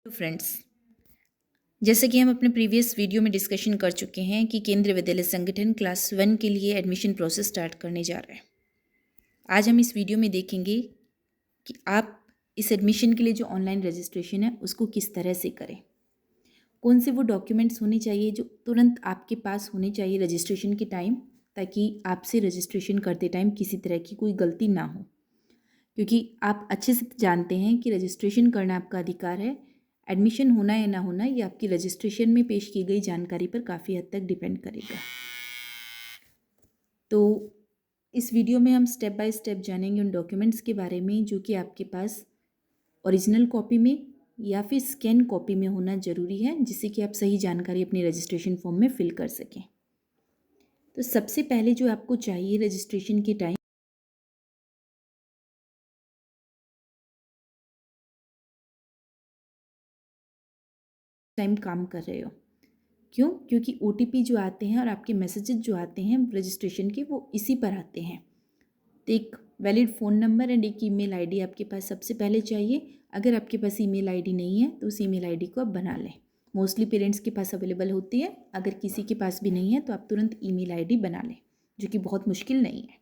तो फ्रेंड्स, जैसे कि हम अपने प्रीवियस वीडियो में डिस्कशन कर चुके हैं कि केंद्रीय विद्यालय संगठन क्लास 1 के लिए एडमिशन प्रोसेस स्टार्ट करने जा रहे हैं। आज हम इस वीडियो में देखेंगे कि आप इस एडमिशन के लिए जो ऑनलाइन रजिस्ट्रेशन है उसको किस तरह से करें, कौन से वो डॉक्यूमेंट्स होने चाहिए जो तुरंत आपके पास होने चाहिए रजिस्ट्रेशन के टाइम, ताकि आपसे रजिस्ट्रेशन करते टाइम किसी तरह की कोई गलती ना हो। क्योंकि आप अच्छे से जानते हैं कि रजिस्ट्रेशन करना आपका अधिकार है। एडमिशन होना या ना होना ये आपकी रजिस्ट्रेशन में पेश की गई जानकारी पर काफ़ी हद तक डिपेंड करेगा। तो इस वीडियो में हम स्टेप बाय स्टेप जानेंगे उन डॉक्यूमेंट्स के बारे में जो कि आपके पास ओरिजिनल कॉपी में या फिर स्कैन कॉपी में होना ज़रूरी है, जिससे कि आप सही जानकारी अपनी रजिस्ट्रेशन फॉर्म में फिल कर सकें। तो सबसे पहले जो आपको चाहिए रजिस्ट्रेशन के टाइम काम कर रहे हो। क्यों? क्योंकि OTP जो आते हैं और आपके मैसेजेस जो आते हैं रजिस्ट्रेशन के, वो इसी पर आते हैं। तो एक वैलिड फ़ोन नंबर एंड एक ईमेल आईडी आपके पास सबसे पहले चाहिए। अगर आपके पास ईमेल आईडी नहीं है तो उस ईमेल आईडी को आप बना लें। मोस्टली पेरेंट्स के पास अवेलेबल होती है। अगर किसी के पास भी नहीं है तो आप तुरंत ईमेल आईडी बना लें, जो कि बहुत मुश्किल नहीं है।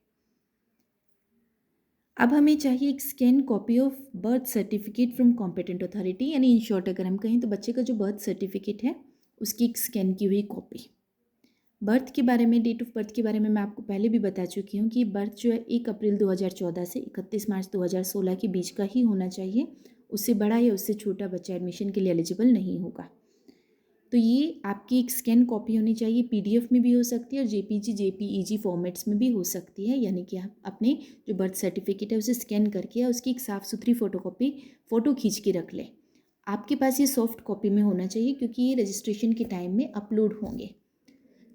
अब हमें चाहिए एक scan copy of birth certificate from competent authority, यानी इन शॉर्ट अगर हम कहें तो बच्चे का जो बर्थ सर्टिफिकेट है उसकी एक स्कैन की हुई कॉपी। बर्थ के बारे में, डेट ऑफ बर्थ के बारे में मैं आपको पहले भी बता चुकी हूँ कि बर्थ जो है 1 अप्रैल 2014 से 31 मार्च 2016 के बीच का ही होना चाहिए। उससे बड़ा या उससे छोटा बच्चा एडमिशन के लिए एलिजिबल नहीं होगा। तो ये आपकी एक स्कैन कॉपी होनी चाहिए। PDF में भी हो सकती है और JPG JPEG फॉर्मेट्स में भी हो सकती है। यानी कि आप अपने जो बर्थ सर्टिफिकेट है उसे स्कैन करके या उसकी एक साफ़ सुथरी फ़ोटो खींच के रख लें। आपके पास ये सॉफ्ट कॉपी में होना चाहिए, क्योंकि ये रजिस्ट्रेशन के टाइम में अपलोड होंगे।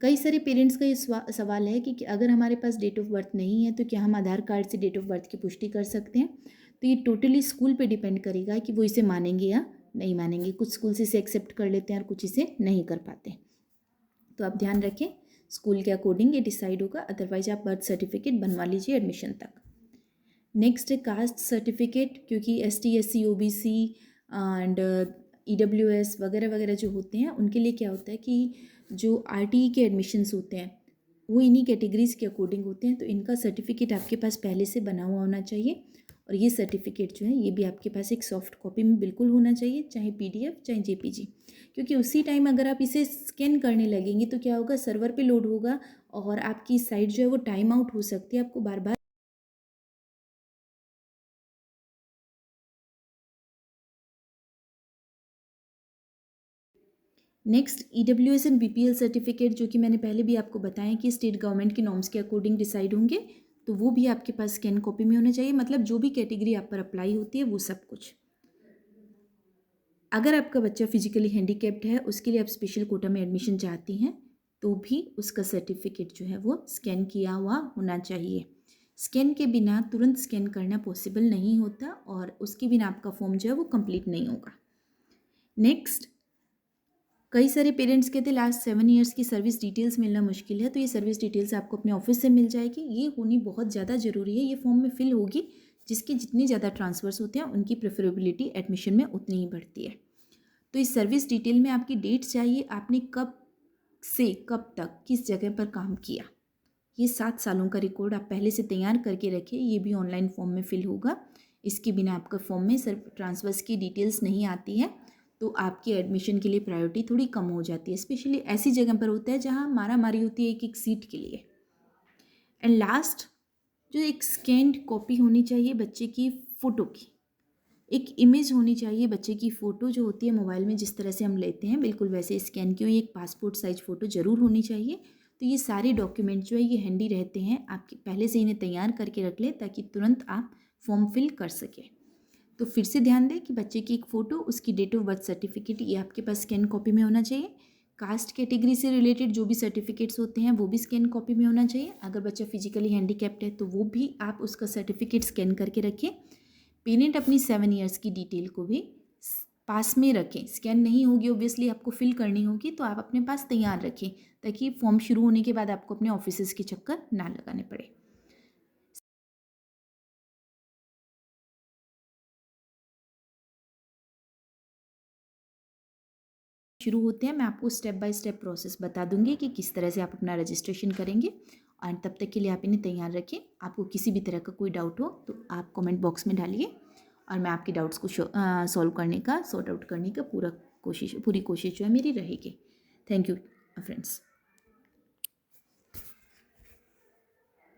कई सारे पेरेंट्स का ये सवाल है कि अगर हमारे पास डेट ऑफ बर्थ नहीं है तो क्या हम आधार कार्ड से डेट ऑफ बर्थ की पुष्टि कर सकते हैं? तो ये टोटली स्कूल पे डिपेंड करेगा कि वो इसे मानेंगे या नहीं मानेंगे। कुछ स्कूल्स इसे एक्सेप्ट कर लेते हैं और कुछ इसे नहीं कर पाते। तो आप ध्यान रखें, स्कूल के अकॉर्डिंग ये डिसाइड होगा। अदरवाइज आप बर्थ सर्टिफिकेट बनवा लीजिए एडमिशन तक। नेक्स्ट है कास्ट सर्टिफिकेट, क्योंकि ST SC OBC and EWS वगैरह वगैरह जो होते हैं उनके लिए क्या होता है कि जो RTE के एडमिशन्स होते हैं वो इन्हीं कैटेगरीज़ के अकॉर्डिंग होते हैं। तो इनका सर्टिफिकेट आपके पास पहले से बना हुआ होना चाहिए। और ये सर्टिफिकेट जो है ये भी आपके पास एक सॉफ्ट कॉपी में बिल्कुल होना चाहिए, चाहे PDF चाहे JPG। क्योंकि उसी टाइम अगर आप इसे स्कैन करने लगेंगे तो क्या होगा, सर्वर पे लोड होगा और आपकी साइट जो है वो टाइम आउट हो सकती है। आपको बार बार next EWS and BPL certificate, जो कि मैंने पहले भी आपको बताया कि स्टेट गवर्नमेंट के नॉर्म्स के अकॉर्डिंग डिसाइड होंगे। तो वो भी आपके पास स्कैन कॉपी में होना चाहिए। मतलब जो भी कैटेगरी आप पर अप्लाई होती है वो सब कुछ। अगर आपका बच्चा फिजिकली हैंडीकैप्ड है, उसके लिए आप स्पेशल कोटा में एडमिशन चाहती हैं, तो भी उसका सर्टिफिकेट जो है वो स्कैन किया हुआ होना चाहिए। स्कैन के बिना तुरंत स्कैन करना पॉसिबल नहीं होता और उसके बिना आपका फॉर्म जो है वो कंप्लीट नहीं होगा। नेक्स्ट, कई सारे पेरेंट्स कहते हैं लास्ट 7 ईयर्स की सर्विस डिटेल्स मिलना मुश्किल है। तो ये सर्विस डिटेल्स आपको अपने ऑफिस से मिल जाएगी। ये होनी बहुत ज़्यादा ज़रूरी है। ये फॉर्म में फिल होगी। जिसके जितने ज़्यादा ट्रांसफ़र्स होते हैं उनकी प्रेफरेबिलिटी एडमिशन में उतनी ही बढ़ती है। तो इस सर्विस डिटेल में आपकी डेट चाहिए, आपने कब से कब तक किस जगह पर काम किया। ये 7 सालों का रिकॉर्ड आप पहले से तैयार करके रखिए। ये भी ऑनलाइन फॉर्म में फिल होगा। इसके बिना आपका फॉर्म में सिर्फ ट्रांसफर्स की डिटेल्स नहीं आती है, तो आपकी एडमिशन के लिए प्रायोरिटी थोड़ी कम हो जाती है। स्पेशली ऐसी जगह पर होता है जहाँ मारा मारी होती है एक एक सीट के लिए। एंड लास्ट, जो एक स्कैन्ड कॉपी होनी चाहिए बच्चे की फ़ोटो की। एक इमेज होनी चाहिए बच्चे की फ़ोटो जो होती है मोबाइल में जिस तरह से हम लेते हैं, बिल्कुल वैसे स्कैन की हुई एक पासपोर्ट साइज फ़ोटो ज़रूर होनी चाहिए। तो ये सारे डॉक्यूमेंट जो है ये हैंडी रहते हैं। आपके पहले से इन्हें तैयार करके रख लें ताकि तुरंत आप फॉर्म फिल कर सकें। तो फिर से ध्यान दें कि बच्चे की एक फ़ोटो, उसकी डेट ऑफ बर्थ सर्टिफिकेट ये आपके पास स्कैन कॉपी में होना चाहिए। कास्ट कैटेगरी से रिलेटेड जो भी सर्टिफिकेट्स होते हैं वो भी स्कैन कॉपी में होना चाहिए। अगर बच्चा फिजिकली हैंडीकैप्ड है तो वो भी आप उसका सर्टिफिकेट स्कैन करके रखिए। पेरेंट अपनी 7 ईयर्स की डिटेल को भी पास में रखें। स्कैन नहीं होगी, ऑब्वियसली आपको फिल करनी होगी, तो आप अपने पास तैयार रखें ताकि फॉर्म शुरू होने के बाद आपको अपने ऑफिसेज़ के चक्कर ना लगाने पड़े। शुरू होते हैं मैं आपको स्टेप बाय स्टेप प्रोसेस बता दूंगी कि किस तरह से आप अपना रजिस्ट्रेशन करेंगे। और तब तक के लिए आप इन्हें तैयार रखें। आपको किसी भी तरह का कोई डाउट हो तो आप कमेंट बॉक्स में डालिए और मैं आपके डाउट्स को सॉल्व करने का, सॉर्ट आउट करने का पूरी कोशिश जो है मेरी रहेगी। Thank you friends.